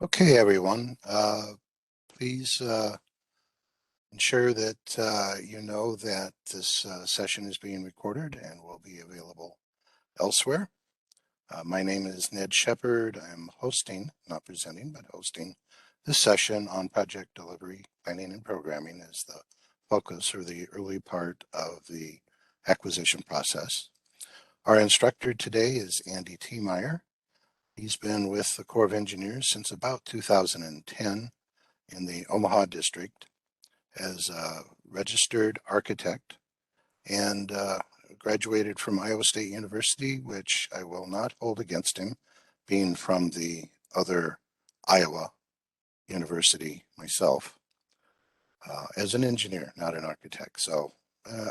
Okay, everyone, please ensure that you know that this session is being recorded and will be available elsewhere. My name is Ned Shepard. I'm hosting, not presenting, but hosting this session on project delivery, planning, and programming as the focus or the early part of the acquisition process. Our instructor today is Andy Temeyer. He's been with the Corps of Engineers since about 2010 in the Omaha district as a registered architect and graduated from Iowa State University, which I will not hold against him, being from the other Iowa university myself, as an engineer, not an architect. So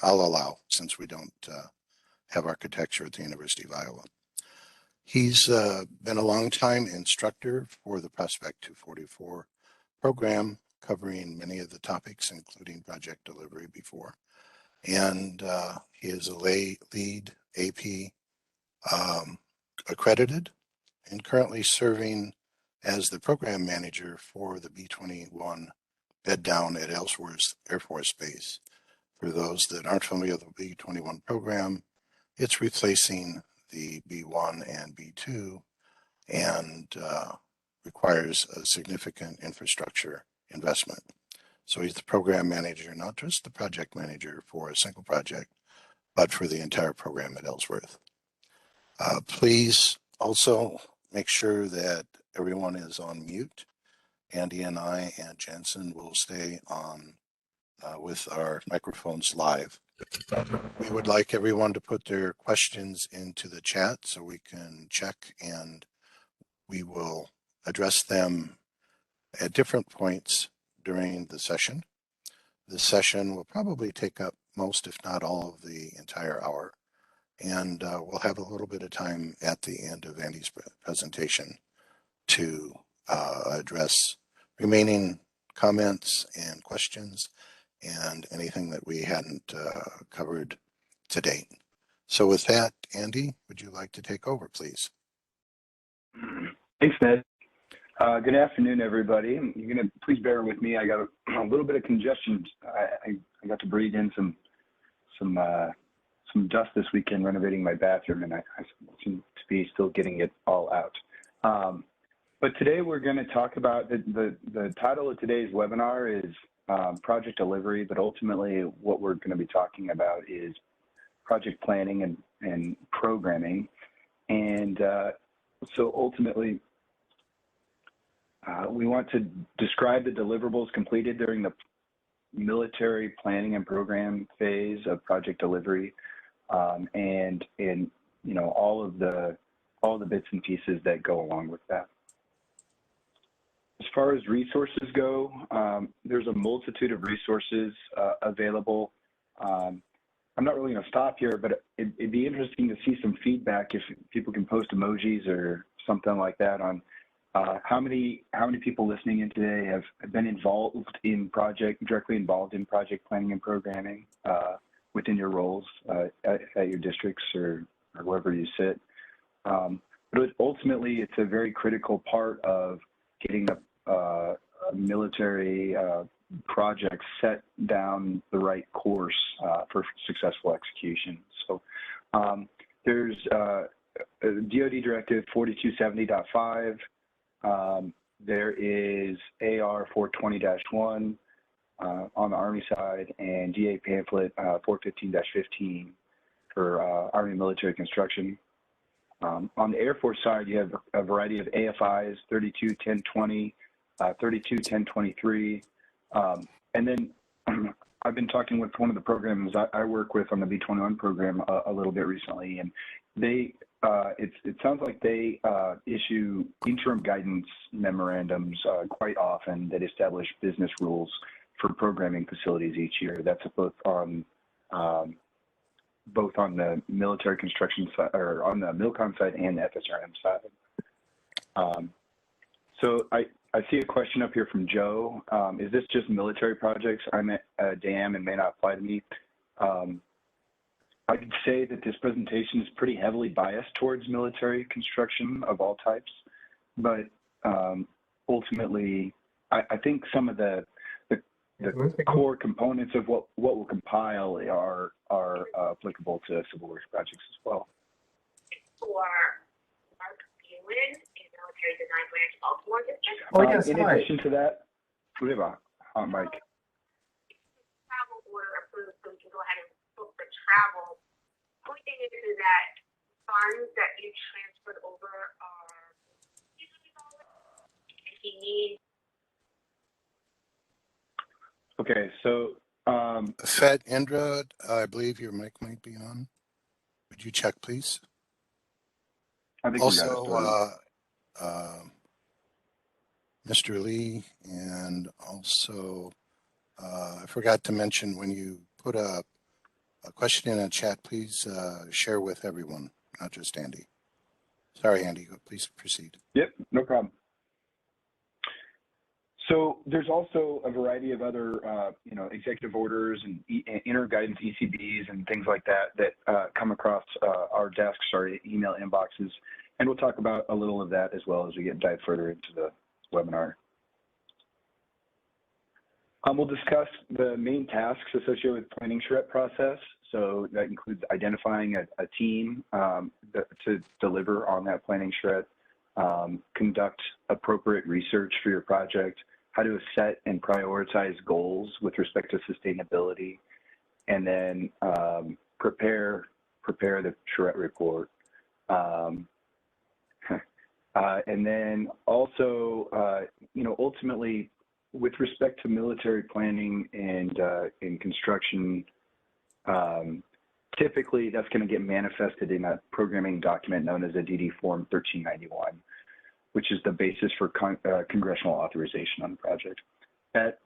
I'll allow, since we don't have architecture at the University of Iowa. He's been a long-time instructor for the Prospect 244 program, covering many of the topics, including project delivery before. And he is a lead AP accredited and currently serving as the program manager for the B-21 bed down at Ellsworth Air Force Base. For those that aren't familiar with the B-21 program, it's replacing the B-1 and B-2 and requires a significant infrastructure investment. So he's the program manager, not just the project manager for a single project, but for the entire program at Ellsworth. Please also make sure that everyone is on mute. Andy and I and Jensen will stay on with our microphones live. We would like everyone to put their questions into the chat so we can check, and we will address them at different points during the session. The session will probably take up most, if not all, of the entire hour. And we'll have a little bit of time at the end of Andy's presentation to address remaining comments and questions and anything that we hadn't covered to date. So with that, Andy, would you like to take over, please? Thanks, Ned. Good afternoon, everybody. You're going to please bear with me. I got a little bit of congestion. I got to breathe in some dust this weekend renovating my bathroom, and I seem to be still getting it all out. But today we're going to talk about the title of today's webinar is project delivery, but ultimately what we're going to be talking about is project planning and programming. And so ultimately, we want to describe the deliverables completed during the military planning and program phase of project delivery, and you know all the bits and pieces that go along with that. As far as resources go, there's a multitude of resources available. I'm not really going to stop here, but it'd be interesting to see some feedback if people can post emojis or something like that on how many people listening in today have been directly involved in project planning and programming within your roles at your districts or wherever you sit. But ultimately, it's a very critical part of getting a military project set down the right course for successful execution. So there's DoD Directive 4270.5. There is AR 420-1 on the Army side, and DA pamphlet 415-15 for Army military construction. On the Air Force side, you have a variety of AFIs, 32-1020, 32-1023, and then I've been talking with one of the programs I work with on the B-21 program a little bit recently, and they it sounds like they issue interim guidance memorandums quite often that establish business rules for programming facilities each year. That's both on the military construction side, or on the MILCON side and the FSRM side. So I see a question up here from Joe. Is this just military projects? I'm at DAM and may not apply to me. I could say that this presentation is pretty heavily biased towards military construction of all types, but ultimately, I think some of the core components of what we'll compile are applicable to civil works projects as well. For Mark Buren in Military Design Branch, Baltimore District. Oh, yes, in hi. addition to that, we have a hot mic. Travel order approved, so we can go ahead and book the travel. Only thing is that funds that you transferred over are, and he needs. Okay, so Fed Indra, I believe your mic might be on. Would you check, please? I think we got it started. Mr. Lee, and also I forgot to mention, when you put a question in a chat, please share with everyone, not just Andy. Sorry, Andy, please proceed. Yep, no problem. So there's also a variety of other, executive orders and inter guidance ECBs and things like that come across our desks, our email inboxes, and we'll talk about a little of that as well as we dive further into the webinar. We'll discuss the main tasks associated with planning charrette process. So that includes identifying a team to deliver on that planning charrette, conduct appropriate research for your project, how to set and prioritize goals with respect to sustainability, and then prepare the charrette report. And then also, ultimately, with respect to military planning and in construction, typically that's going to get manifested in a programming document known as a DD Form 1391, which is the basis for congressional authorization on the project. That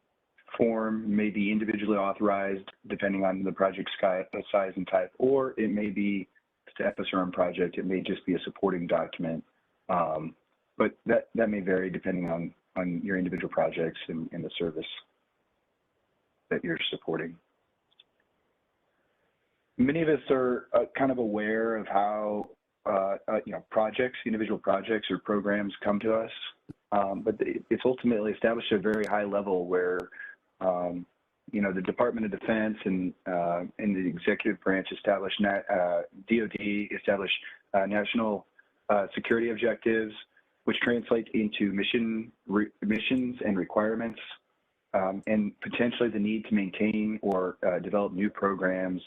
form may be individually authorized depending on the project size and type, or it may be, to FSRM project, it may just be a supporting document. But that may vary depending on your individual projects and the service that you're supporting. Many of us are kind of aware of how individual projects or programs come to us, but it's ultimately established at a very high level where the Department of Defense and the executive branch established DoD established national security objectives, which translates into missions and requirements, and potentially the need to maintain or develop new programs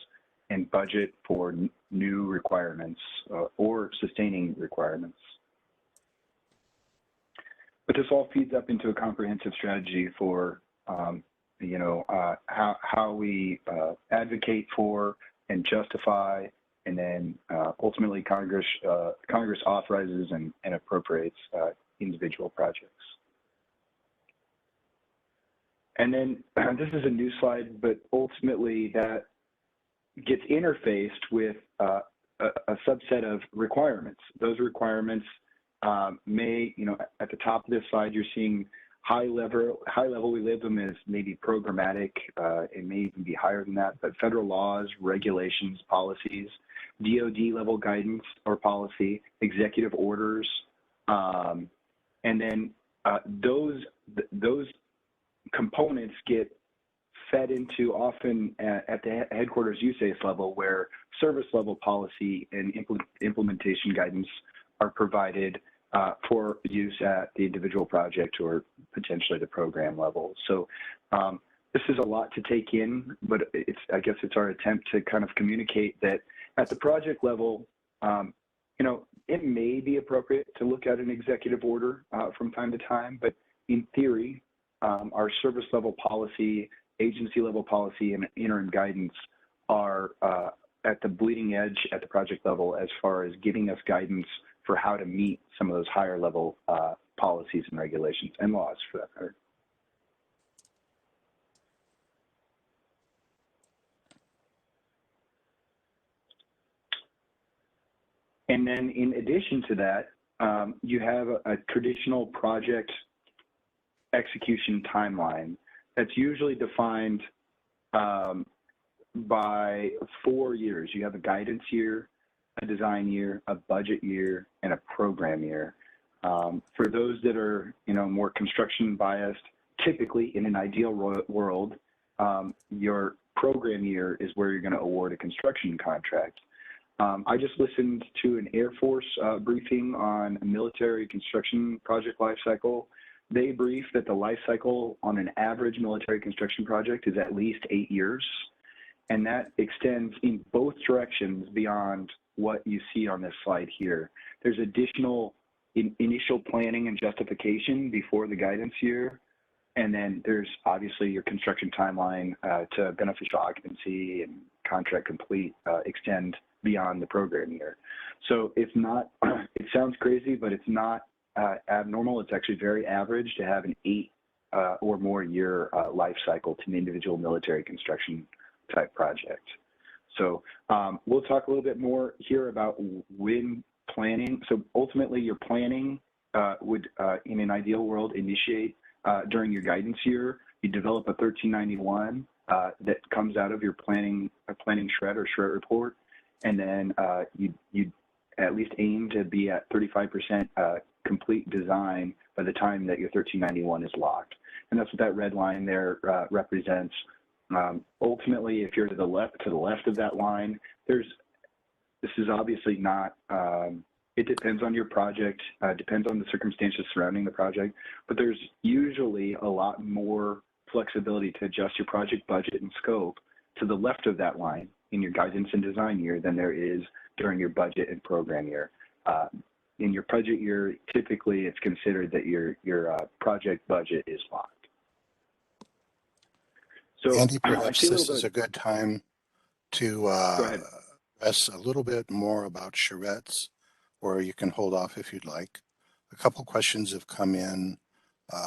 and budget for new requirements or sustaining requirements. But this all feeds up into a comprehensive strategy for how we advocate for and justify, and then ultimately Congress authorizes and appropriates individual projects. And then this is a new slide, but ultimately that gets interfaced with a subset of requirements. Those requirements may, at the top of this slide, you're seeing high level, we label them as maybe programmatic. It may even be higher than that, but federal laws, regulations, policies, DoD level guidance or policy, executive orders, and then those components get fed into often at the headquarters USACE level, where service level policy and implementation guidance are provided for use at the individual project or potentially the program level. So this is a lot to take in, but I guess it's our attempt to kind of communicate that at the project level, it may be appropriate to look at an executive order from time to time, but in theory, our service level policy, agency level policy, and interim guidance are at the bleeding edge at the project level as far as giving us guidance for how to meet some of those higher level policies and regulations and laws for that matter. And then in addition to that, you have a traditional project execution timeline that's usually defined by 4 years. You have a guidance year, a design year, a budget year, and a program year. For those that are, more construction biased, typically in an ideal world, your program year is where you're going to award a construction contract. I just listened to an Air Force briefing on a military construction project lifecycle. They brief that the life cycle on an average military construction project is at least 8 years. And that extends in both directions beyond what you see on this slide here. There's additional initial planning and justification before the guidance year. And then there's obviously your construction timeline to beneficial occupancy and contract complete extend beyond the program year. So it's not, it sounds crazy, but it's not abnormal. It's actually very average to have an 8 or more year life cycle to an individual military construction type project. So we'll talk a little bit more here about when planning. So ultimately your planning would, in an ideal world, initiate during your guidance year. You develop a 1391 that comes out of your planning shred or shred report. And then you at least aim to be at 35% complete design by the time that your 1391 is locked. And that's what that red line there represents. Ultimately, if you're to the left of that line, this is obviously not, it depends on your project, depends on the circumstances surrounding the project, but there's usually a lot more flexibility to adjust your project budget and scope to the left of that line in your guidance and design year than there is during your budget and program year. In your budget year, typically it's considered that your project budget is locked. So Andy, perhaps this is a good time to ask a little bit more about charrettes, or you can hold off if you'd like. A couple questions have come in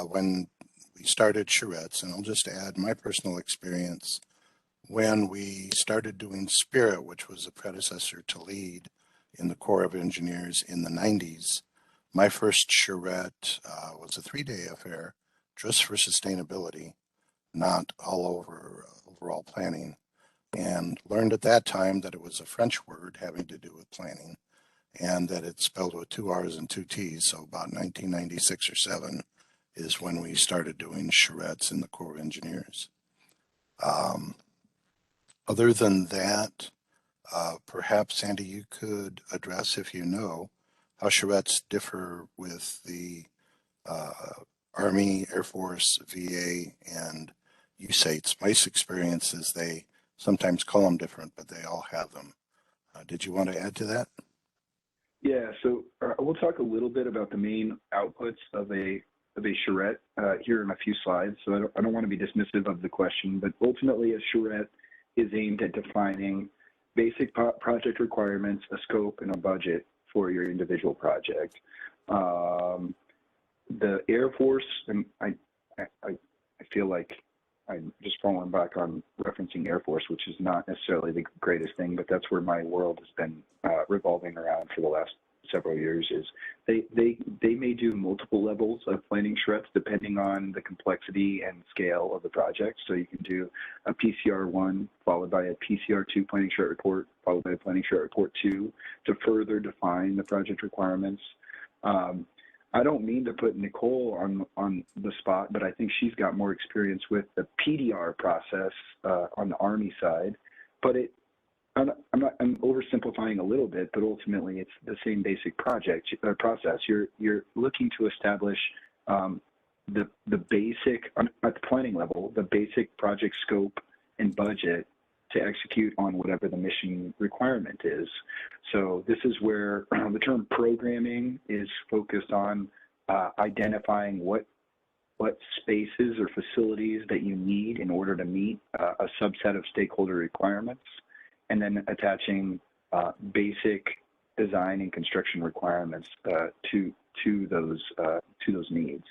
when we started charrettes, and I'll just add my personal experience. When we started doing Spirit, which was a predecessor to LEAD in the Corps of Engineers in the 90s, my first charrette was a 3-day affair just for sustainability, not all over overall planning, and learned at that time that it was a French word having to do with planning, and that it's spelled with 2 R's and 2 T's. So about 1996 or 7 is when we started doing charrettes in the Corps of Engineers. Other than that, perhaps, Sandy, you could address, if you know, how charrettes differ with the Army, Air Force, VA, and USACE. My experience is they sometimes call them different, but they all have them. Did you want to add to that? Yeah, so we'll talk a little bit about the main outputs of a charrette here in a few slides. So I don't want to be dismissive of the question, but ultimately a charrette is aimed at defining basic project requirements, a scope, and a budget for your individual project. The Air Force, and I feel like I'm just falling back on referencing Air Force, which is not necessarily the greatest thing, but that's where my world has been revolving around for the last several years. Is they may do multiple levels of planning charrettes depending on the complexity and scale of the project. So you can do a PCR1 followed by a PCR2 planning charrette report followed by a planning charrette report 2 to further define the project requirements. I don't mean to put Nicole on the spot, but I think she's got more experience with the PDR process on the Army side. But I'm oversimplifying a little bit, but ultimately it's the same basic process. You're looking to establish the basic, at the planning level, the basic project scope and budget to execute on whatever the mission requirement is. So this is where the term programming is focused on identifying what spaces or facilities that you need in order to meet a subset of stakeholder requirements, and then attaching basic design and construction requirements to those needs.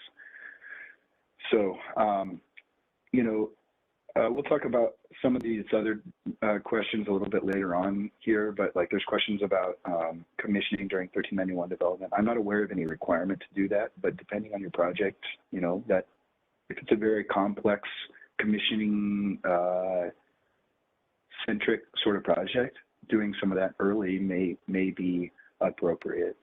So, we'll talk about some of these other questions a little bit later on here, but like there's questions about commissioning during 1391 development. I'm not aware of any requirement to do that, but depending on your project, that if it's a very complex commissioning centric sort of project, doing some of that early may be appropriate.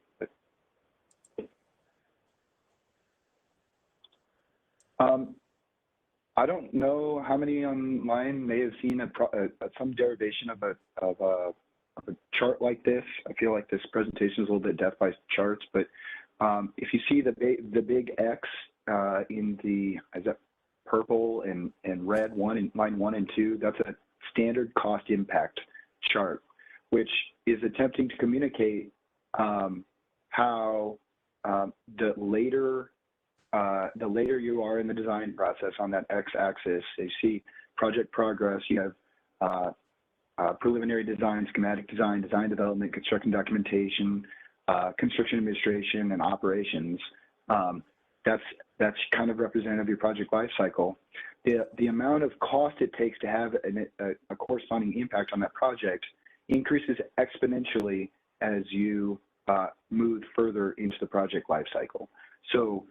I don't know how many online may have seen some derivation of a chart like this. I feel like this presentation is a little bit death by charts, but if you see the big X in is that purple and red, line 1 and 2, that's a standard cost impact chart, which is attempting to communicate how the later you are in the design process on that X-axis, you see project progress, you have preliminary design, schematic design, design development, construction documentation, construction administration, and operations. That's kind of representative of your project life cycle. The amount of cost it takes to have a corresponding impact on that project increases exponentially as you move further into the project life cycle. So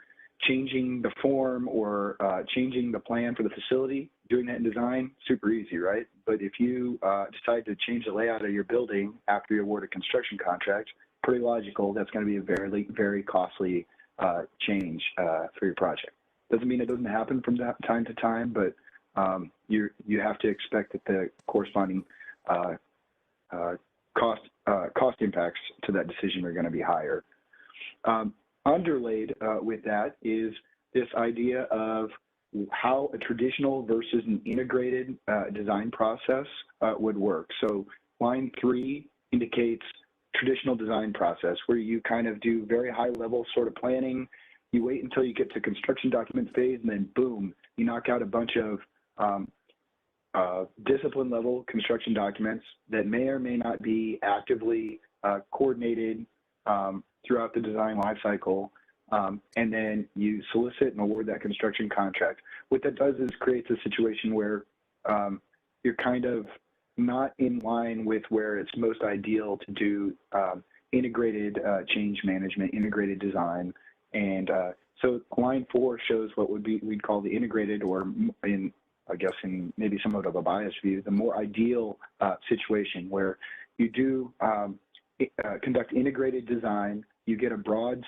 changing the form or changing the plan for the facility, doing that in design, super easy, right? But if you decide to change the layout of your building after you award a construction contract, pretty logical, that's going to be a very, very costly change for your project. Doesn't mean it doesn't happen from time to time, but you have to expect that the corresponding cost impacts to that decision are going to be higher. Underlaid with that is this idea of how a traditional versus an integrated design process would work. So line 3 indicates traditional design process, where you kind of do very high level sort of planning. You wait until you get to construction document phase, and then boom, you knock out a bunch of discipline level construction documents that may or may not be actively coordinated throughout the design life cycle, and then you solicit and award that construction contract. What that does is creates a situation where you're kind of not in line with where it's most ideal to do integrated change management, integrated design. And so line 4 shows what we'd call the integrated, or in maybe somewhat of a biased view, the more ideal situation where you do conduct integrated design. You get a broad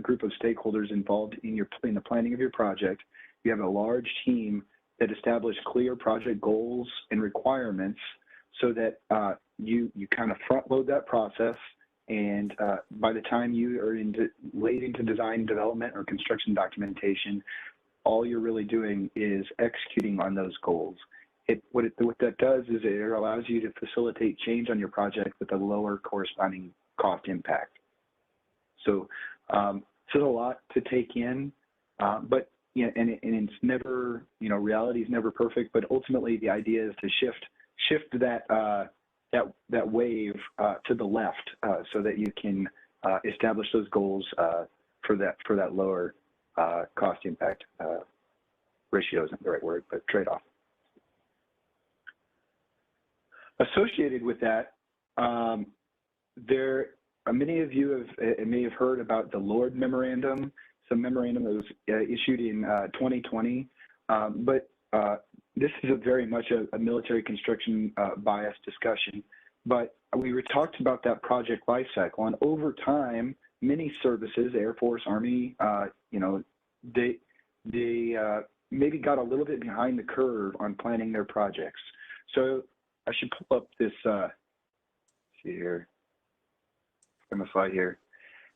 group of stakeholders involved in the planning of your project. You have a large team that establish clear project goals and requirements, so that you kind of front load that process. And by the time you are late into design development or construction documentation, all you're really doing is executing on those goals. What that does is it allows you to facilitate change on your project with a lower corresponding cost impact. So there's a lot to take in, but and it's never, reality is never perfect. But ultimately, the idea is to shift that wave to the left, so that you can establish those goals for that lower cost impact ratio isn't the right word, but trade-off. Associated with that, many of you may have heard about the Lord Memorandum. It's a memorandum that was issued in 2020, but this is very much a military construction bias discussion. But we talked about that project life cycle, and over time, many services, Air Force, Army, they maybe got a little bit behind the curve on planning their projects. So I should pull up this, see here, on the slide here.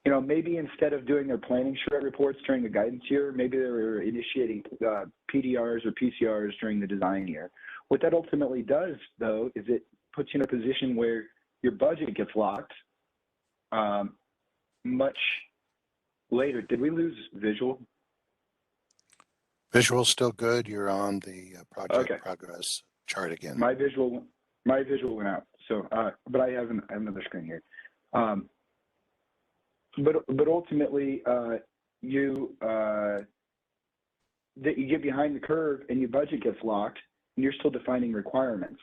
Maybe instead of doing their planning charrette reports during the guidance year, maybe they were initiating PDRs or PCRs during the design year. What that ultimately does, though, is it puts you in a position where your budget gets locked much later. Did we lose visual? Visual's still good. You're on the project progress chart again. My visual went out. So, but I have another screen here. But ultimately, you get behind the curve and your budget gets locked, and you're still defining requirements.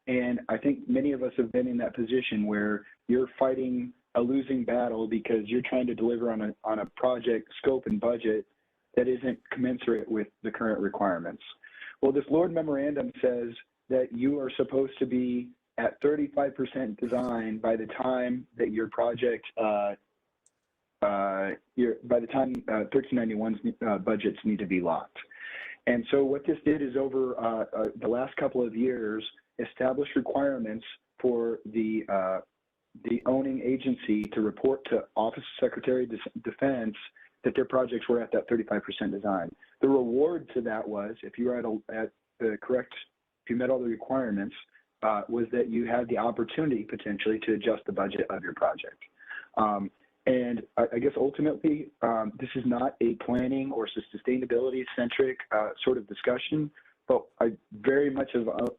And I think many of us have been in that position where you're fighting a losing battle because you're trying to deliver on a project scope and budget that isn't commensurate with the current requirements. Well, this Lord Memorandum says that you are supposed to be at 35% design by the time that your project, by the time 1391's budgets need to be locked. And so what this did is over the last couple of years, establish requirements for the owning agency to report to Office of Secretary of Defense that their projects were at that 35% design. The reward to that was, if you were at the correct, if you met all the requirements, was that you had the opportunity potentially to adjust the budget of your project. And I guess ultimately, this is not a planning or sustainability centric sort of discussion, but I very much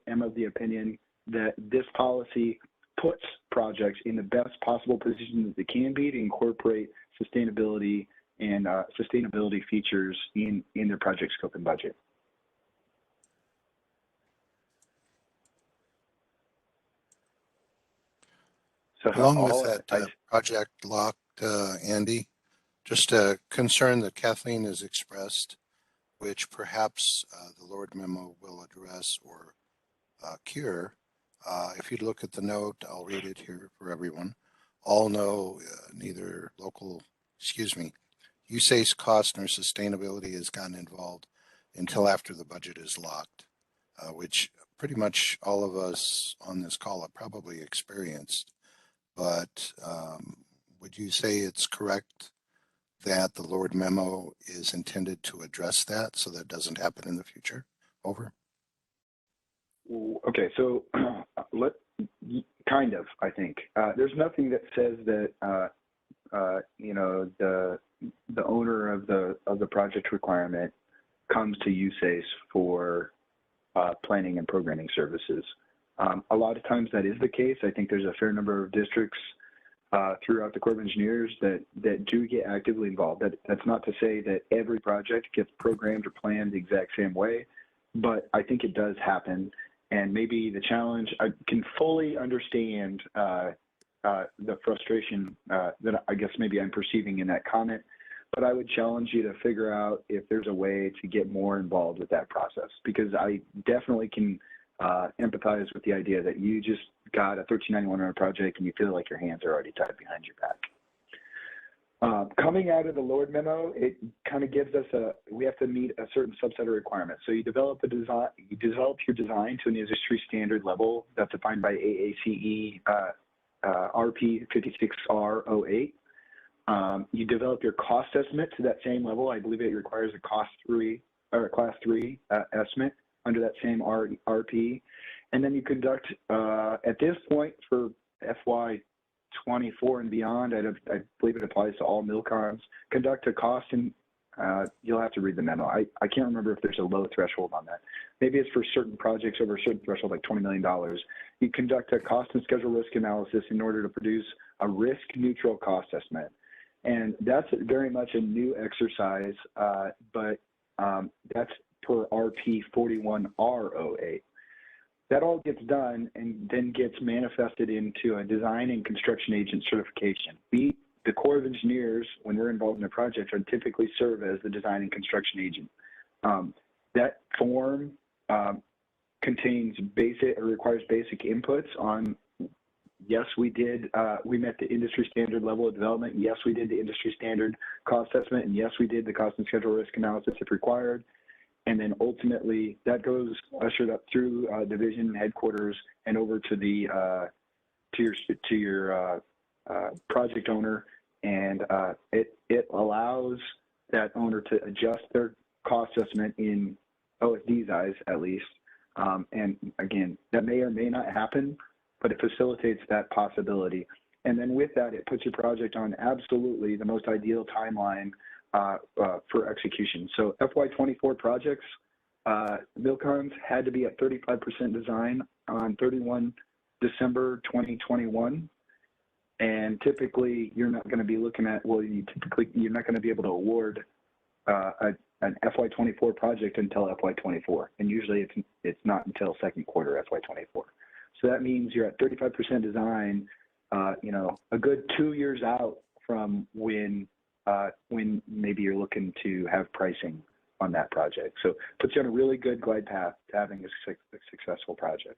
am of the opinion that this policy puts projects in the best possible position that they can be to incorporate sustainability and sustainability features in their project scope and budget. So along with that project locked, Andy, just a concern that Kathleen has expressed, which perhaps the Lord memo will address or cure. If you look at the note, I'll read it here for everyone. All know neither USACE cost nor sustainability has gotten involved until after the budget is locked, which pretty much all of us on this call have probably experienced. But would you say it's correct that the Lord memo is intended to address that so that doesn't happen in the future? Over. Okay, so kind of, I think. There's nothing that says that, you know, the owner of the project requirement comes to USACE for planning and programming services. A lot of times that is the case. I think there's a fair number of districts throughout the Corps of Engineers that do get actively involved. That's not to say that every project gets programmed or planned the exact same way, but I think it does happen. And maybe the challenge, I can fully understand the frustration that I guess maybe I'm perceiving in that comment, but I would challenge you to figure out if there's a way to get more involved with that process, because I definitely can empathize with the idea that you just got a 1391 project and you feel like your hands are already tied behind your back. Coming out of the Lord memo, it kind of gives us we have to meet a certain subset of requirements. So you develop a design, you develop your design to an industry standard level that's defined by AACE RP 56R08. You develop your cost estimate to that same level. I believe it requires a class 3 estimate under that same RP. And then you conduct, at this point for FY24 and beyond, I believe it applies to all MILCONs, conduct a cost and you'll have to read the memo. I can't remember if there's a low threshold on that. Maybe it's for certain projects over a certain threshold, like $20 million. You conduct a cost and schedule risk analysis in order to produce a risk neutral cost estimate. And that's very much a new exercise, but that's per RP 41R08. That all gets done and then gets manifested into a design and construction agent certification. We, the Corps of Engineers, when we're involved in a project, are typically serve as the design and construction agent. That form contains requires basic inputs on, yes, we did, we met the industry standard level of development. Yes, we did the industry standard cost estimate. And yes, we did the cost and schedule risk analysis if required. And then ultimately that goes ushered up through division headquarters and over to the to your project owner, and it allows that owner to adjust their cost estimate in OSD's eyes at least. And again, that may or may not happen, but it facilitates that possibility. And then with that, it puts your project on absolutely the most ideal timeline for execution. So FY24 projects, MILCONs had to be at 35% design on 31 December 2021. And typically you're not going to be looking at, well, you're not going to be able to award an FY24 project until FY24. And usually it's not until second quarter FY24. So that means you're at 35% design, you know, a good 2 years out from when maybe you're looking to have pricing on that project. So it puts you on a really good glide path to having a successful project.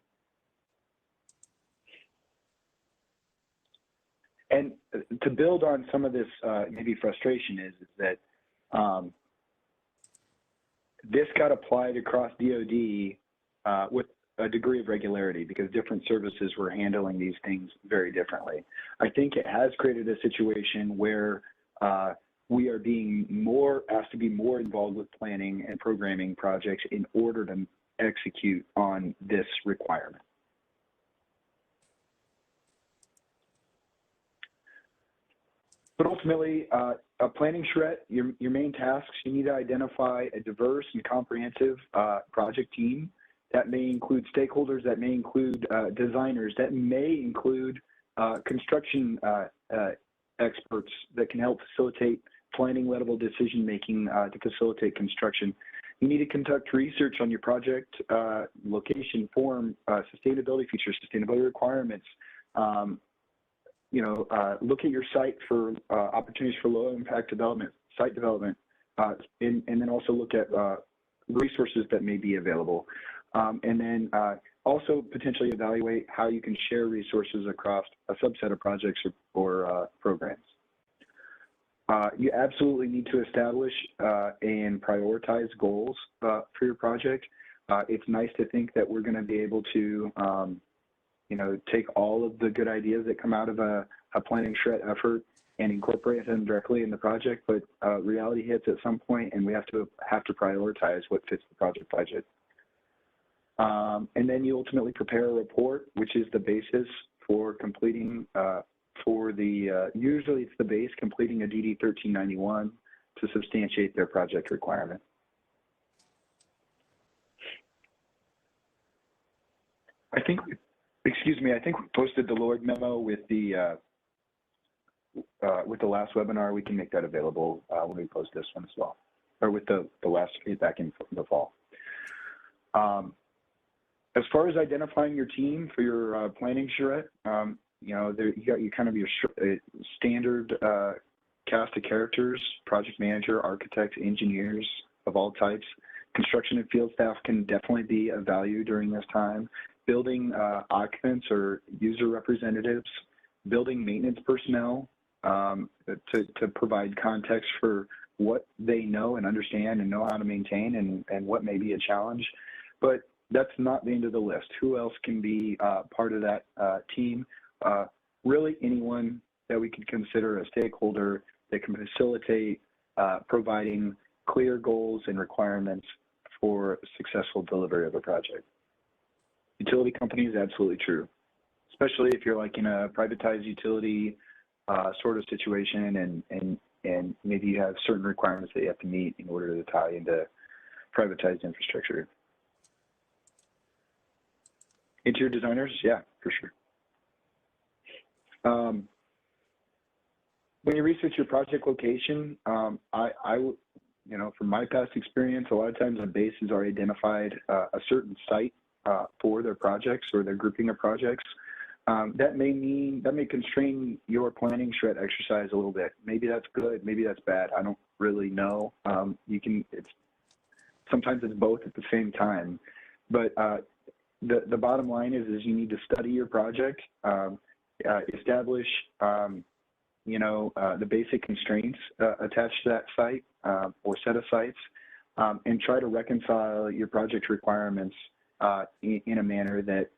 And to build on some of this maybe frustration is that this got applied across DoD with a degree of regularity because different services were handling these things very differently. I think it has created a situation where we are being asked to be more involved with planning and programming projects in order to execute on this requirement. But ultimately, a planning charrette, your main tasks, you need to identify a diverse and comprehensive project team. That may include stakeholders, that may include designers, that may include construction experts that can help facilitate planning level decision making to facilitate construction. You need to conduct research on your project, location, form, sustainability features, sustainability requirements. Look at your site for opportunities for low impact development, site development, and then also look at resources that may be available. And then also potentially evaluate how you can share resources across a subset of projects or programs. You absolutely need to establish and prioritize goals for your project. It's nice to think that we're going to be able to take all of the good ideas that come out of a planning charrette effort and incorporate them directly in the project, but reality hits at some point and we have to prioritize what fits the project budget. And then you ultimately prepare a report, which is the basis for completing, usually it's the base, completing a DD 1391 to substantiate their project requirement. I think we posted the LORD memo with the last webinar. We can make that available when we post this one as well, or with the last feedback in the fall. As far as identifying your team for your planning charrette, you got your standard cast of characters: project manager, architects, engineers of all types. Construction and field staff can definitely be of value during this time. Building occupants or user representatives, building maintenance personnel to provide context for what they know and understand and know how to maintain and what may be a challenge. But that's not the end of the list. Who else can be part of that team? Really anyone that we could consider a stakeholder that can facilitate providing clear goals and requirements for successful delivery of a project. Utility companies, absolutely true, especially if you're like in a privatized utility sort of situation and maybe you have certain requirements that you have to meet in order to tie into privatized infrastructure. Interior designers, yeah, for sure. When you research your project location, from my past experience, a lot of times a base has already identified a certain site for their projects or their grouping of projects. That may constrain your planning charrette exercise a little bit. Maybe that's good, maybe that's bad. I don't really know. Sometimes it's both at the same time. But the bottom line is you need to study your project, establish the basic constraints attached to that site or set of sites, and try to reconcile your project requirements in a manner that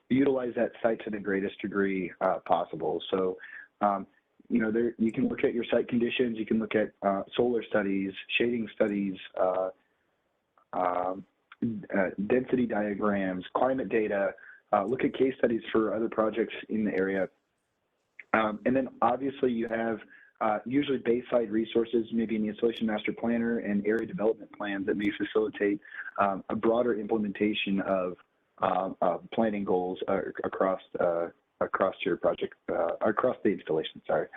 utilize that site to the greatest degree possible. So, you can look at your site conditions, you can look at solar studies, shading studies, density diagrams, climate data, look at case studies for other projects in the area. And then obviously you have usually base-side resources, maybe an installation master planner and area development plans that may facilitate a broader implementation of planning goals across your project, across the installation, sorry.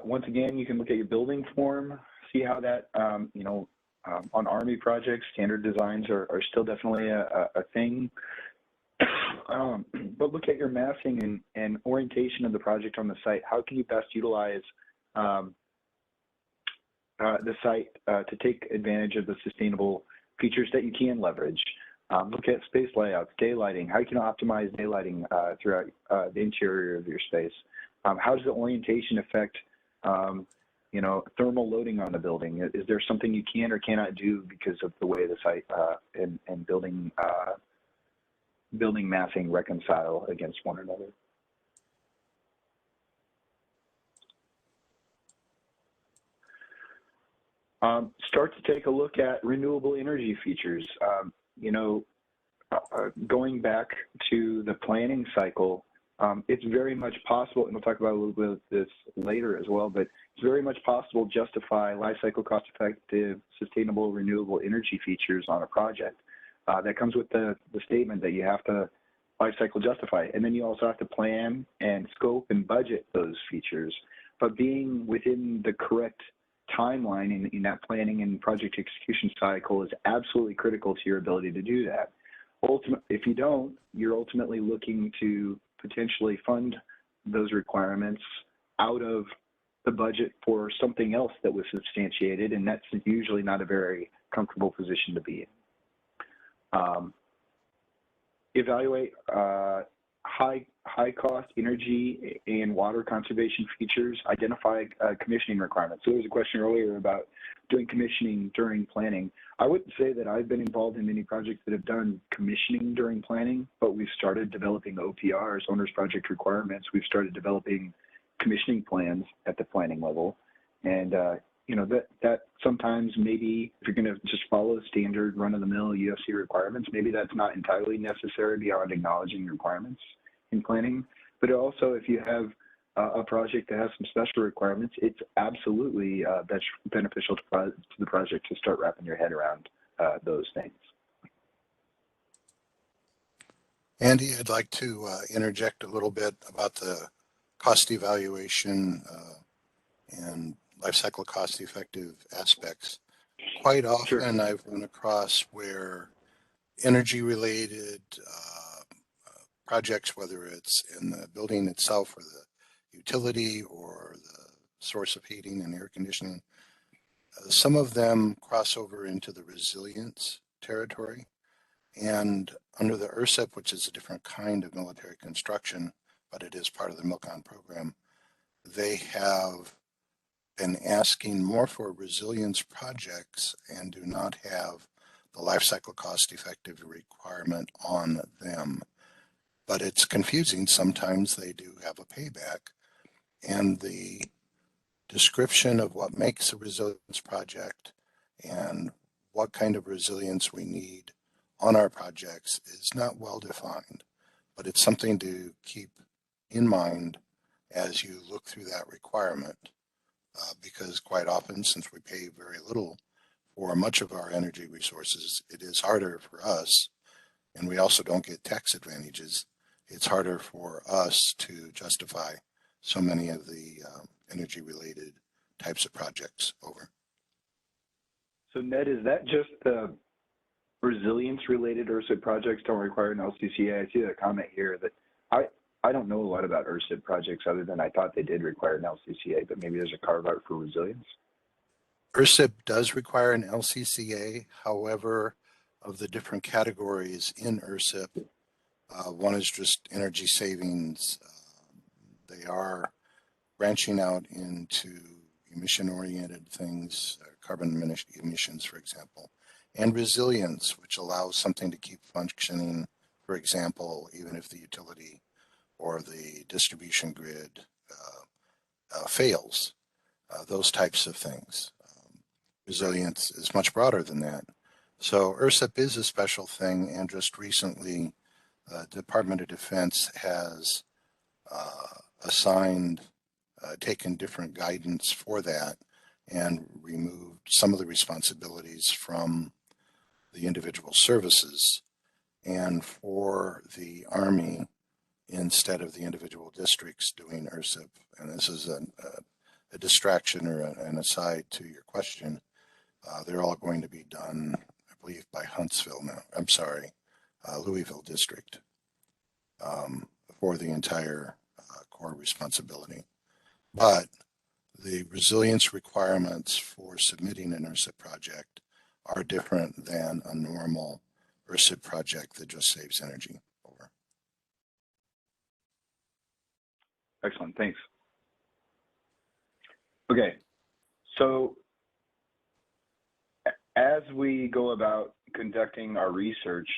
Once again, you can look at your building form, see how that, on Army projects, standard designs are still definitely a thing. But look at your massing and orientation of the project on the site. How can you best utilize the site to take advantage of the sustainable features that you can leverage? Look at space layouts, daylighting, how you can optimize daylighting throughout the interior of your space. How does the orientation affect, thermal loading on the building? Is there something you can or cannot do because of the way the site and building massing reconcile against one another? Start to take a look at renewable energy features. Going back to the planning cycle, it's very much possible, and we'll talk about a little bit of this later as well, but it's very much possible to justify life cycle cost-effective, sustainable, renewable energy features on a project. That comes with the statement that you have to life cycle justify. And then you also have to plan and scope and budget those features. But being within the correct timeline in that planning and project execution cycle is absolutely critical to your ability to do that. If you don't, you're ultimately looking to potentially fund those requirements out of the budget for something else that was substantiated, and that's usually not a very comfortable position to be in. Evaluate high cost energy and water conservation features, identify commissioning requirements. So there was a question earlier about doing commissioning during planning. I wouldn't say that I've been involved in many projects that have done commissioning during planning, but we've started developing OPRs, owner's project requirements. We've started developing commissioning plans at the planning level. And that sometimes maybe if you're going to just follow standard run-of-the-mill UFC requirements, maybe that's not entirely necessary beyond acknowledging requirements in planning. But also, if you have a project that has some special requirements, it's absolutely beneficial to the project to start wrapping your head around those things. Andy, I'd like to interject a little bit about the cost evaluation and life cycle cost effective aspects. Quite often Sure. I've run across where energy related projects, whether it's in the building itself or the utility or the source of heating and air conditioning, some of them cross over into the resilience territory. And under the RCEP, which is a different kind of military construction, but it is part of the MILCON program, they have been asking more for resilience projects and do not have the life cycle cost effective requirement on them. But it's confusing. Sometimes they do have a payback, and the description of what makes a resilience project and what kind of resilience we need on our projects is not well defined, but it's something to keep in mind as you look through that requirement, because quite often, since we pay very little for much of our energy resources, it is harder for us, and we also don't get tax advantages. It's harder for us to justify so many of the energy related types of projects. Over. So Ned, is that just the resilience related RCIP projects don't require an LCCA? I see that comment here that I don't know a lot about RCIP projects other than I thought they did require an LCCA, but maybe there's a carve out for resilience. RCIP does require an LCCA. However, of the different categories in RCIP, one is just energy savings. They are branching out into emission-oriented things, carbon emissions, for example, and resilience, which allows something to keep functioning, for example, even if the utility or the distribution grid fails, those types of things. Resilience is much broader than that. So RCIP is a special thing, and just recently, the Department of Defense has taken different guidance for that and removed some of the responsibilities from the individual services, and for the Army, instead of the individual districts doing RCIP. And this is a distraction or an aside to your question. They're all going to be done, I believe, by Huntsville now. I'm sorry, Louisville district, for the entire core responsibility. But the resilience requirements for submitting an RCIP project are different than a normal or a SIP project that just saves energy. Over. Excellent, thanks. Okay, so as we go about conducting our research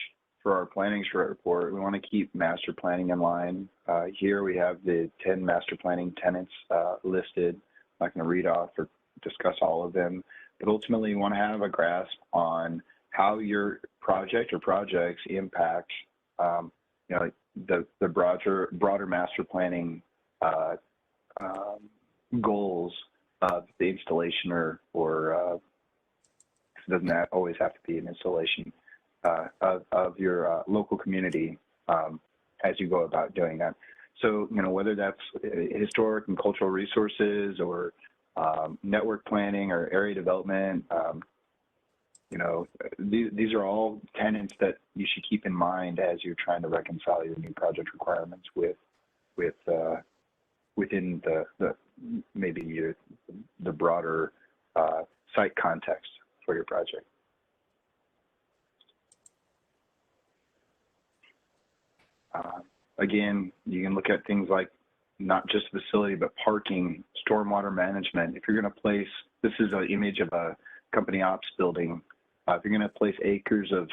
for our planning charrette report, we want to keep master planning in line. Here we have the 10 master planning tenets listed. I'm not going to read off or discuss all of them, but ultimately you want to have a grasp on how your project or projects impact the broader master planning goals of the installation or it doesn't always have to be an installation of your local community as you go about doing that. So, whether that's historic and cultural resources or network planning or area development, these are all tenets that you should keep in mind as you're trying to reconcile your new project requirements within the broader site context for your project. Again, you can look at things like not just facility, but parking, stormwater management. If you're going to place, this is an image of a company ops building. If you're going to place acres of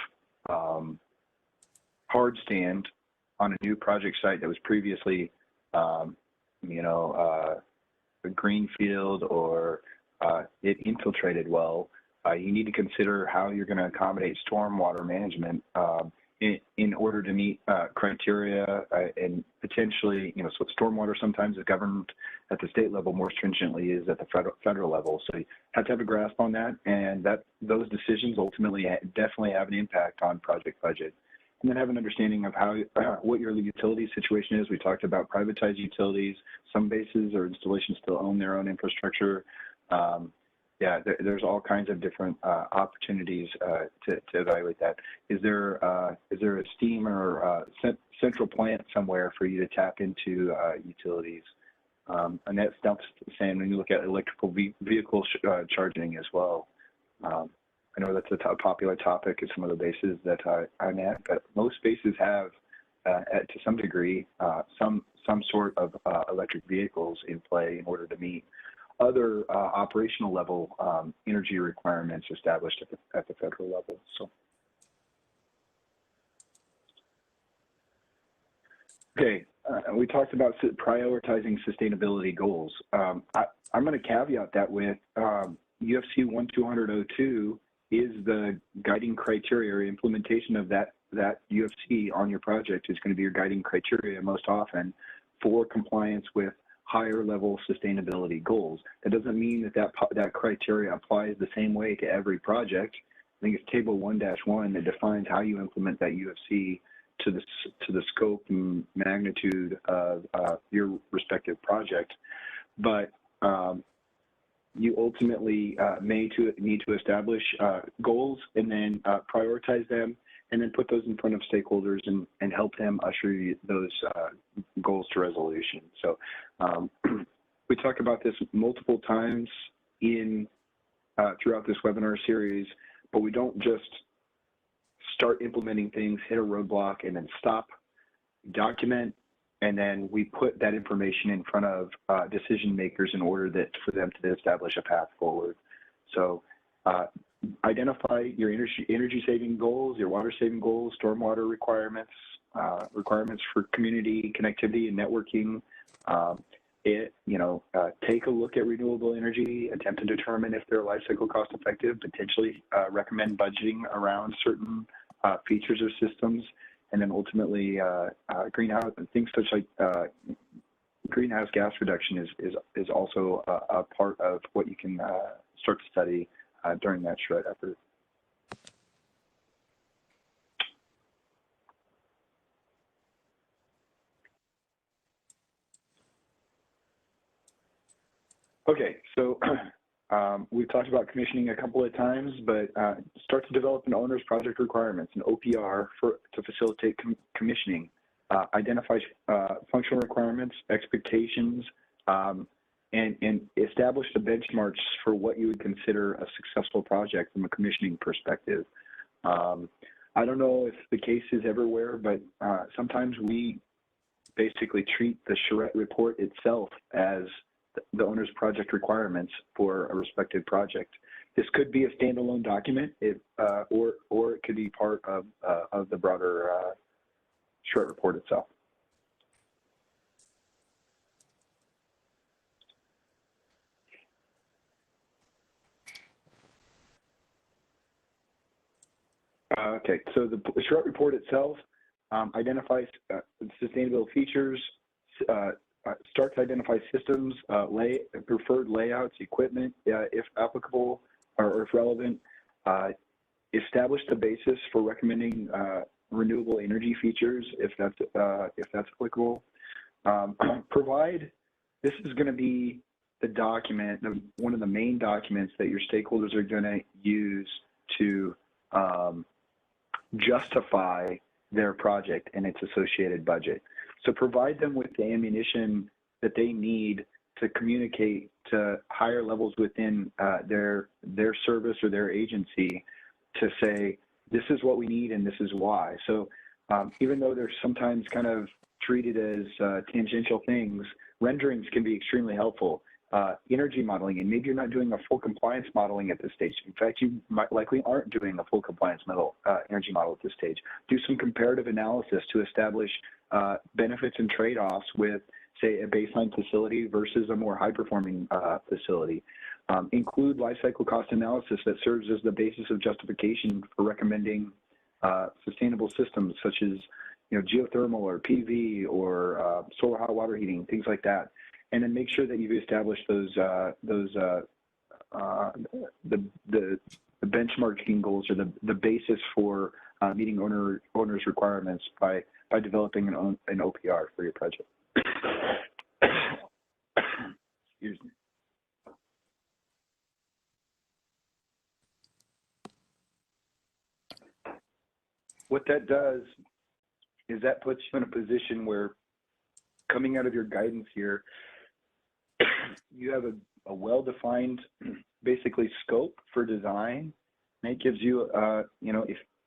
hard stand on a new project site that was previously, a green field or it infiltrated well, you need to consider how you're going to accommodate stormwater management in order to meet criteria and potentially, so stormwater sometimes is governed at the state level more stringently is at the federal level. So you have to have a grasp on that, and those decisions ultimately definitely have an impact on project budget. And then have an understanding of what your utility situation is. We talked about privatized utilities. Some bases or installations still own their own infrastructure. There's all kinds of different opportunities to evaluate that. Is there a steam or central plant somewhere for you to tap into utilities? And that's the same when you look at electrical vehicle charging as well. I know that's a popular topic at some of the bases that I'm at, but most bases have, to some degree, some sort of electric vehicles in play in order to meet other operational level energy requirements established at the federal level. So, okay, we talked about prioritizing sustainability goals. I'm going to caveat that with UFC 12002 is the guiding criteria or implementation of that UFC on your project is going to be your guiding criteria most often for compliance with higher level sustainability goals. That doesn't mean that criteria applies the same way to every project. I think it's table 1-1 that defines how you implement that UFC to the scope and magnitude of your respective project. But you ultimately need to establish goals and then prioritize them and then put those in front of stakeholders and help them usher those goals to resolution. So we talk about this multiple times throughout this webinar series, but we don't just start implementing things, hit a roadblock, and then stop, document, and then we put that information in front of decision makers in order for them to establish a path forward. So identify your energy saving goals, your water saving goals, stormwater requirements, requirements for community connectivity and networking. Take a look at renewable energy, attempt to determine if they're life cycle cost effective, potentially recommend budgeting around certain features or systems, and then ultimately greenhouse things such like greenhouse gas reduction is also a part of what you can start to study during that charrette effort. Okay, so we've talked about commissioning a couple of times, but start to develop an owner's project requirements, an OPR, to facilitate commissioning. Identify functional requirements, expectations, and establish the benchmarks for what you would consider a successful project from a commissioning perspective. I don't know if the case is everywhere, but sometimes we basically treat the CHARRETTE report itself as the owner's project requirements for a respective project. This could be a standalone document, or it could be part of the broader CHARRETTE report itself. Okay, so the CHARRETTE report itself identifies sustainable features, starts to identify systems, preferred layouts, equipment, if applicable or if relevant, establish the basis for recommending renewable energy features if that's applicable. Provide, this is going to be the document, one of the main documents that your stakeholders are going to use to justify their project and its associated budget. So provide them with the ammunition that they need to communicate to higher levels within their service or their agency to say, this is what we need and this is why. So even though they're sometimes kind of treated as tangential things, renderings can be extremely helpful. Energy modeling, and maybe you're not doing a full compliance modeling at this stage. In fact, you might likely aren't doing a full compliance energy model at this stage. Do some comparative analysis to establish benefits and trade-offs with, say, a baseline facility versus a more high-performing facility. Include life cycle cost analysis that serves as the basis of justification for recommending sustainable systems such as geothermal or PV or solar hot water heating, things like that. And then make sure that you've established the benchmarking goals or the basis for meeting owner's requirements by developing an OPR for your project. Excuse me. What that does is that puts you in a position where, coming out of your guidance here, you have a well-defined, basically, scope for design, and it gives you,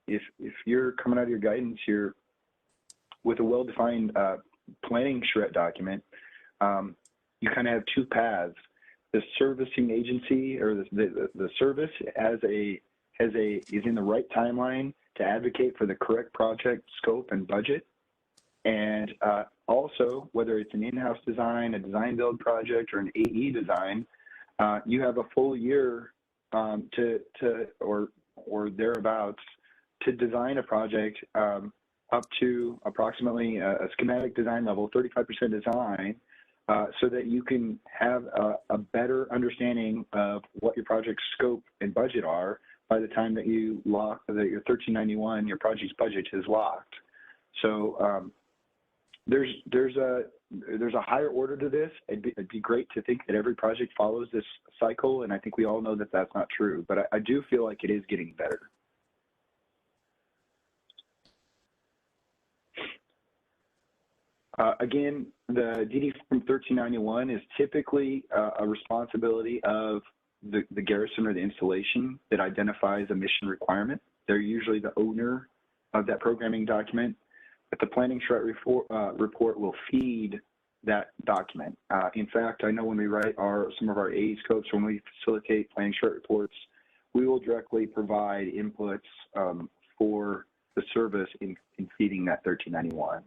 if you're coming out of your guidance here with a well-defined planning CHARRETTE document, you kind of have two paths. The servicing agency or the service is in the right timeline to advocate for the correct project scope and budget. And also, whether it's an in-house design, a design build project, or an AE design, you have a full year or thereabouts to design a project up to approximately a schematic design level, 35% design, so that you can have a better understanding of what your project's scope and budget are by the time that you lock that your 1391, your project's budget is locked. So there's a higher order to this. It'd be great to think that every project follows this cycle, and I think we all know that that's not true, but I do feel like it is getting better. Again, the DD from 1391 is typically a responsibility of the garrison or the installation that identifies a mission requirement. They're usually the owner of that programming document, but the planning CHARRETTE report will feed that document. In fact, I know when we write some of our AE scopes, when we facilitate planning CHARRETTE reports, we will directly provide inputs for the service in feeding that 1391.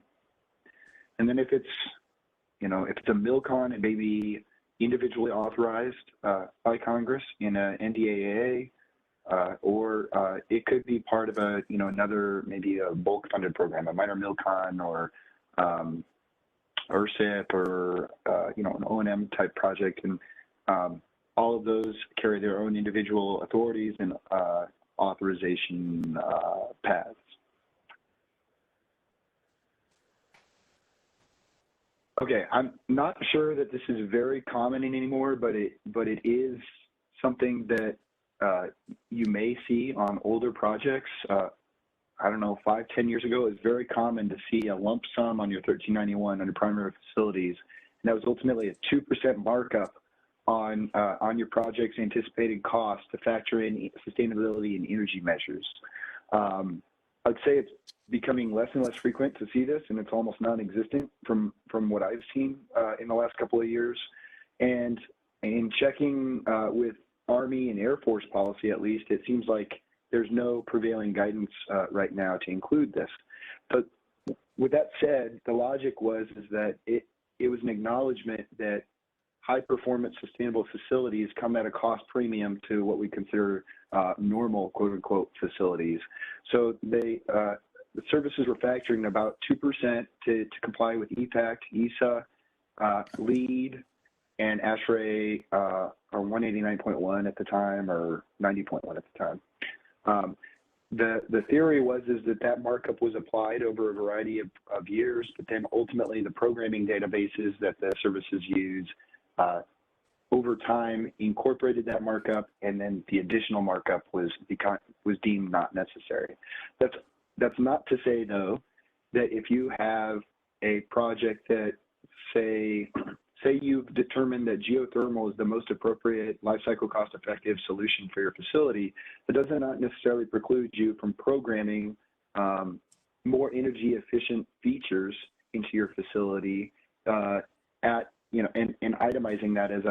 And then if it's a MILCON, it may be individually authorized by Congress in an NDAA, or it could be part of another, maybe a bulk funded program, a minor MILCON or RCIP or an O&M type project, and all of those carry their own individual authorities and authorization paths. Okay, I'm not sure that this is very common anymore, but it is something that you may see on older projects. I don't know, 5-10 years ago, it was very common to see a lump sum on your 1391 under primary facilities, and that was ultimately a 2% markup on your project's anticipated cost to factor in sustainability and energy measures. I'd say it's becoming less and less frequent to see this, and it's almost non-existent from what I've seen in the last couple of years. And in checking with Army and Air Force policy, at least, it seems like there's no prevailing guidance right now to include this. But with that said, the logic was that it was an acknowledgement that high-performance sustainable facilities come at a cost premium to what we consider normal, quote-unquote, facilities. So the services were factoring about 2% to comply with EPAC, ESA, LEED, and ASHRAE, or 189.1 at the time, or 90.1 at the time. The theory was that markup was applied over a variety of years, but then ultimately the programming databases that the services use over time incorporated that markup, and then the additional markup was deemed not necessary. That's not to say, though, that if you have a project that say you've determined that geothermal is the most appropriate life cycle cost effective solution for your facility, it does not necessarily preclude you from programming more energy efficient features into your facility and itemizing that as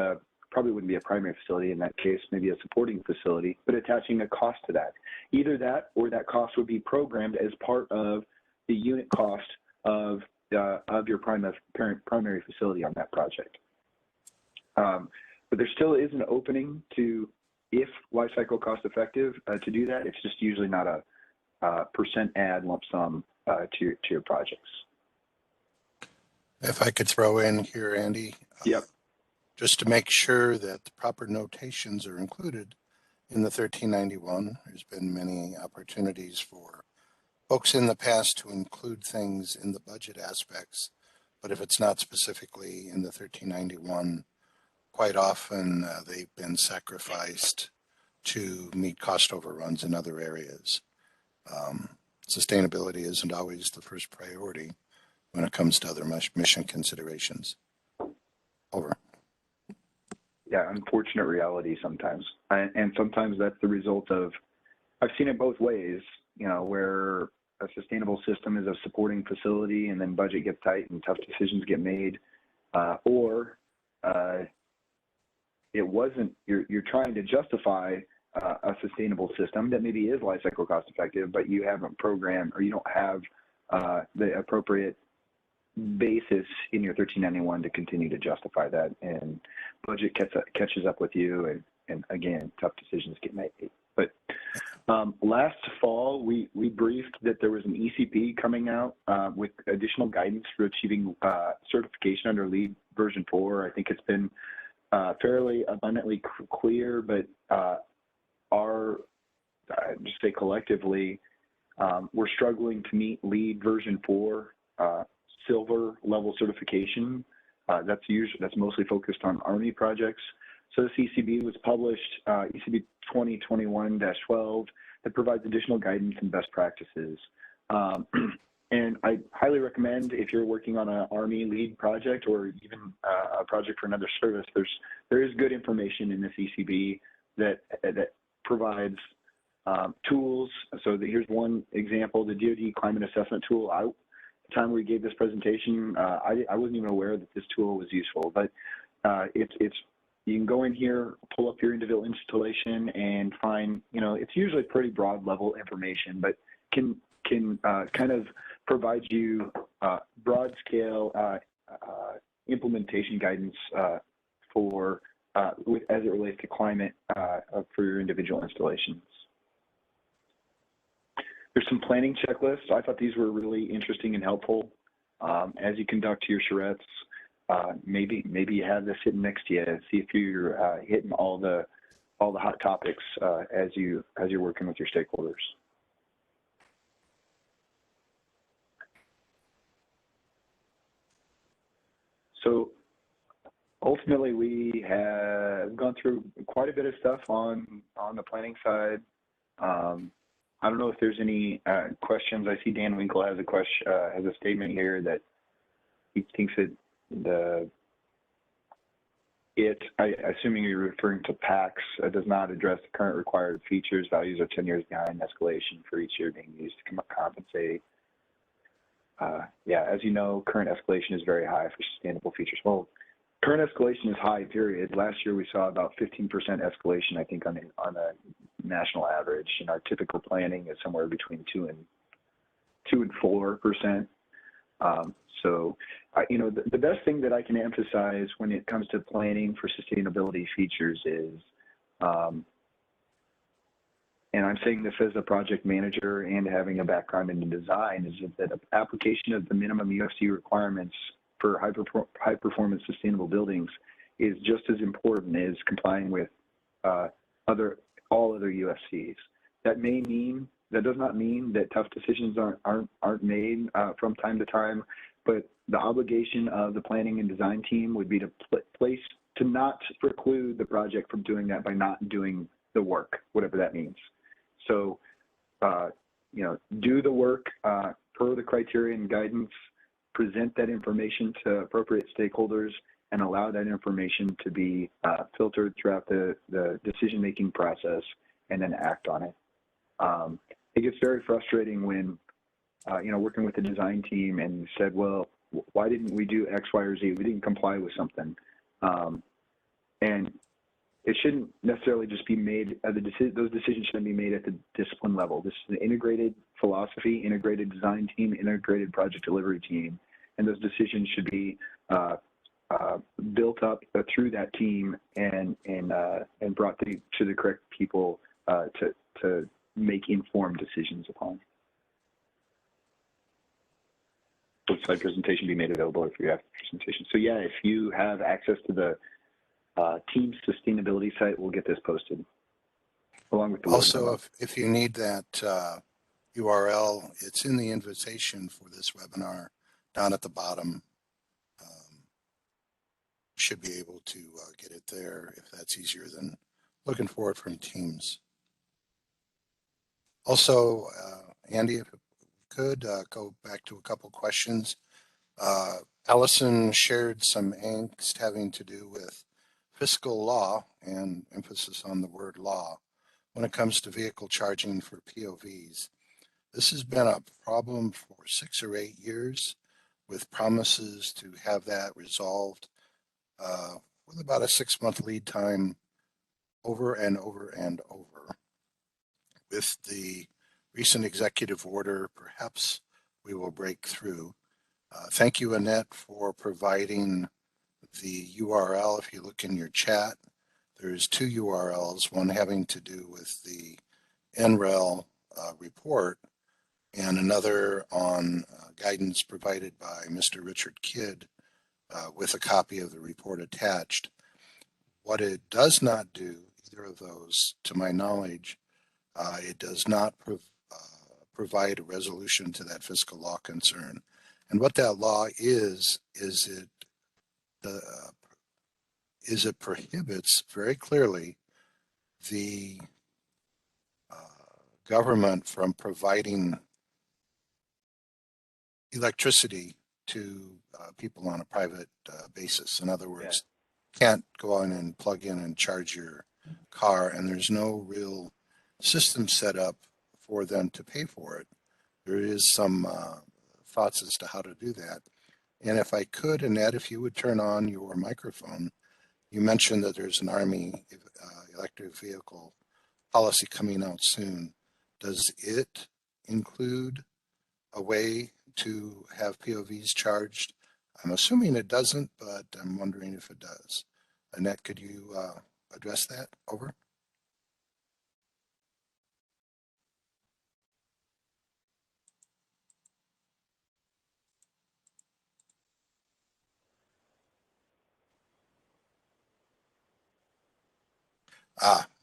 probably wouldn't be a primary facility in that case, maybe a supporting facility, but attaching a cost to that. Either that or that cost would be programmed as part of the unit cost of your primary facility on that project. But there still is an opening to, if life cycle cost effective, to do that. It's just usually not a percent add lump sum to your projects. If I could throw in here, Andy. Yep. Just to make sure that the proper notations are included in the 1391. There's been many opportunities for folks in the past to include things in the budget aspects, but if it's not specifically in the 1391, quite often they've been sacrificed to meet cost overruns in other areas. Sustainability isn't always the first priority when it comes to other mission considerations. Over. Yeah, unfortunate reality sometimes. And sometimes that's the result of, I've seen it both ways, where a sustainable system is a supporting facility and then budget gets tight and tough decisions get made, or it wasn't, you're trying to justify a sustainable system that maybe is life cycle cost effective, but you haven't programmed, or you don't have the appropriate basis in your 1391 to continue to justify that, and budget catches up with you, and again, tough decisions get made. But last fall, we briefed that there was an ECP coming out with additional guidance for achieving certification under LEED version 4. I think it's been fairly abundantly clear, but just say collectively, we're struggling to meet LEED version 4 silver level certification. That's mostly focused on Army projects. So this ECB was published, ECB 2021-12, that provides additional guidance and best practices. And I highly recommend, if you're working on an Army LEED project or even a project for another service, there is good information in this ECB that provides tools. So here's one example, the DoD Climate Assessment Tool. The time we gave this presentation, I wasn't even aware that this tool was useful, but you can go in here, pull up your individual installation, and find, it's usually pretty broad level information, but can kind of provide you broad scale implementation guidance as it relates to climate for your individual installations. There's some planning checklists. I thought these were really interesting and helpful as you conduct your charrettes. Maybe you have this sitting next to you. See if you're hitting all the hot topics as you're working with your stakeholders. So ultimately, we have gone through quite a bit of stuff on the planning side. I don't know if there's any questions. I see Dan Winkle has a statement here that he thinks that Assuming you're referring to PACS, does not address the current required features. Values are 10 years behind escalation for each year being used to compensate. Yeah, as you know, current escalation is very high for sustainable features. Well, current escalation is high, period. Last year we saw about 15% escalation, I think, on a national average, and our typical planning is somewhere between 2 and 4%. So, you know, the best thing that I can emphasize when it comes to planning for sustainability features is, and I'm saying this as a project manager and having a background in design, is that application of the minimum UFC requirements for high performance sustainable buildings is just as important as complying with all other UFCs. That does not mean that tough decisions aren't made from time to time, but the obligation of the planning and design team would be to not preclude the project from doing that by not doing the work, whatever that means. So, you know, do the work per the criteria and guidance, present that information to appropriate stakeholders, and allow that information to be filtered throughout the decision-making process, and then act on it. It gets very frustrating when, you know, working with the design team and said, well, why didn't we do X, Y, or Z? We didn't comply with something. And it shouldn't necessarily just be made, those decisions shouldn't be made at the discipline level. This is an integrated philosophy, integrated design team, integrated project delivery team. And those decisions should be built up through that team and brought to the correct people to make informed decisions upon. Would slide presentation be made available if you have presentation? So yeah, if you have access to the team sustainability site, we'll get this posted along with the also, if you need that URL, it's in the invitation for this webinar down at the bottom. Should be able to get it there if that's easier than looking for it from Teams. Also, Andy, if you could go back to a couple questions. Allison shared some angst having to do with fiscal law, and emphasis on the word law, when it comes to vehicle charging for POVs. This has been a problem for 6 or 8 years, with promises to have that resolved with about a 6-month lead time, over and over and over. With the recent executive order, perhaps we will break through. Thank you, Annette, for providing the URL. If you look in your chat, there's 2 URLs, one having to do with the NREL report, and another on guidance provided by Mr. Richard Kidd with a copy of the report attached. What it does not do, either of those, to my knowledge, it does not provide a resolution to that fiscal law concern. And what that law is it prohibits very clearly the government from providing electricity to people on a private basis. In other words, can't go on and plug in and charge your car, and there's no real system set up for them to pay for it. There is some thoughts as to how to do that. And if I could, Annette, if you would turn on your microphone. You mentioned that there's an Army electric vehicle policy coming out soon. Does it include a way to have POVs charged? I'm assuming it doesn't, but I'm wondering if it does. Annette, could you address that? Over.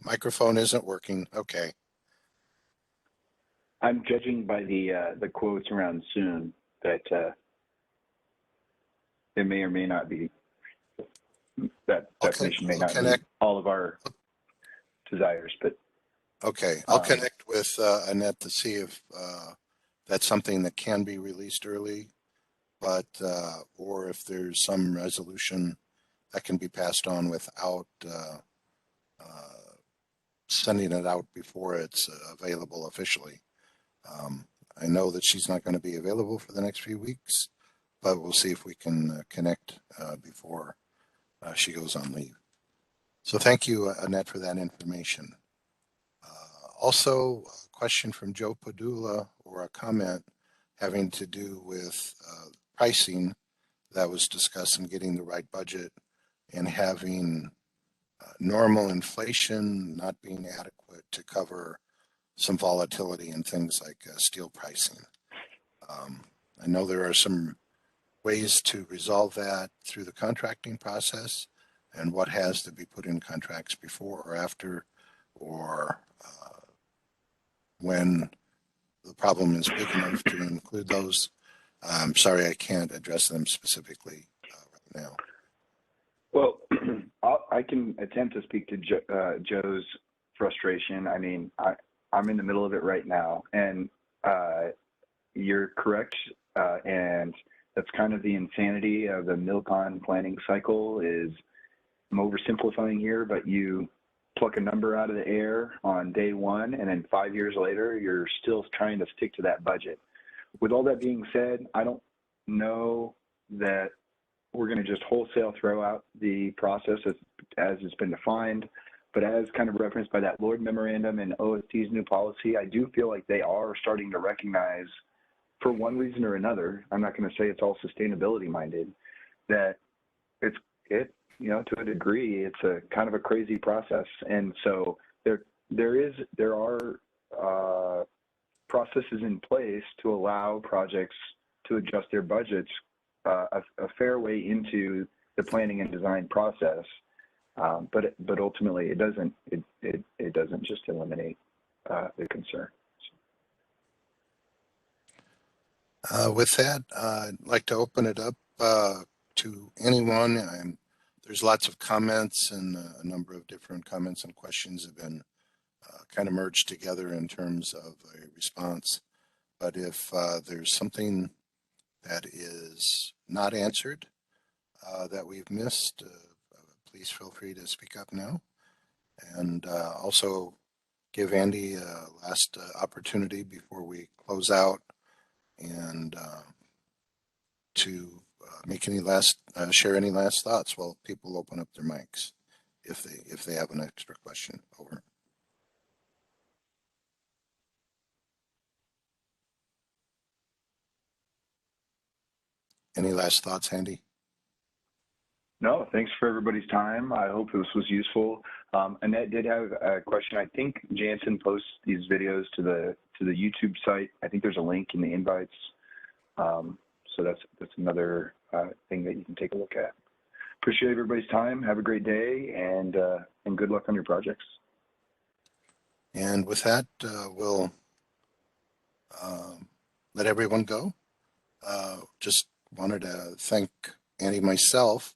Microphone isn't working. Okay. I'm judging by the quotes around soon that it may or may not be, that definition may not meet all of our desires, but. Okay, I'll connect with Annette to see if that's something that can be released early, but or if there's some resolution that can be passed on without sending it out before it's available officially. I know that she's not going to be available for the next few weeks, but we'll see if we can connect before she goes on leave. So thank you, Annette, for that information. Also, a question from Joe Padula, or a comment having to do with pricing that was discussed in getting the right budget and having normal inflation not being adequate to cover some volatility in things like steel pricing. I know there are some ways to resolve that through the contracting process, and what has to be put in contracts before or after, or when the problem is big enough to include those. I'm sorry, I can't address them specifically right now. Well, I can attempt to speak to Joe's frustration. I mean, I'm in the middle of it right now, and you're correct. And that's kind of the insanity of the MILCON planning cycle. Is, I'm oversimplifying here, but you pluck a number out of the air on day one, and then 5 years later, you're still trying to stick to that budget. With all that being said, I don't know that we're going to just wholesale throw out the process as it's been defined, but as kind of referenced by that Lord Memorandum and OST's new policy, I do feel like they are starting to recognize, for one reason or another, I'm not going to say it's all sustainability minded, that to a degree, it's a kind of a crazy process. And so there are processes in place to allow projects to adjust their budgets a fair way into the planning and design process, but ultimately it doesn't just eliminate the concern. With that, I'd like to open it up to anyone. There's lots of comments, and a number of different comments and questions have been kind of merged together in terms of a response. But if there's something that is not answered that we've missed, please feel free to speak up now. And also give Andy a last opportunity before we close out, and to make any last share any last thoughts while people open up their mics if they have an extra question. Over. Any last thoughts, Andy? No, thanks for everybody's time. I hope this was useful. Annette did have a question. I think Jansen posts these videos to the YouTube site. I think there's a link in the invites. So that's another thing that you can take a look at. Appreciate everybody's time. Have a great day, and good luck on your projects. And with that, we'll let everyone go. Just wanted to thank Andy myself.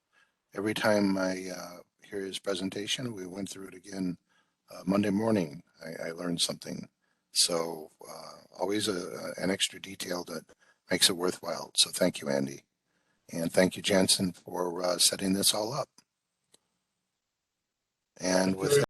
Every time I hear his presentation, we went through it again Monday morning. I learned something. So always an extra detail that makes it worthwhile. So thank you, Andy. And thank you, Jansen, for setting this all up. And with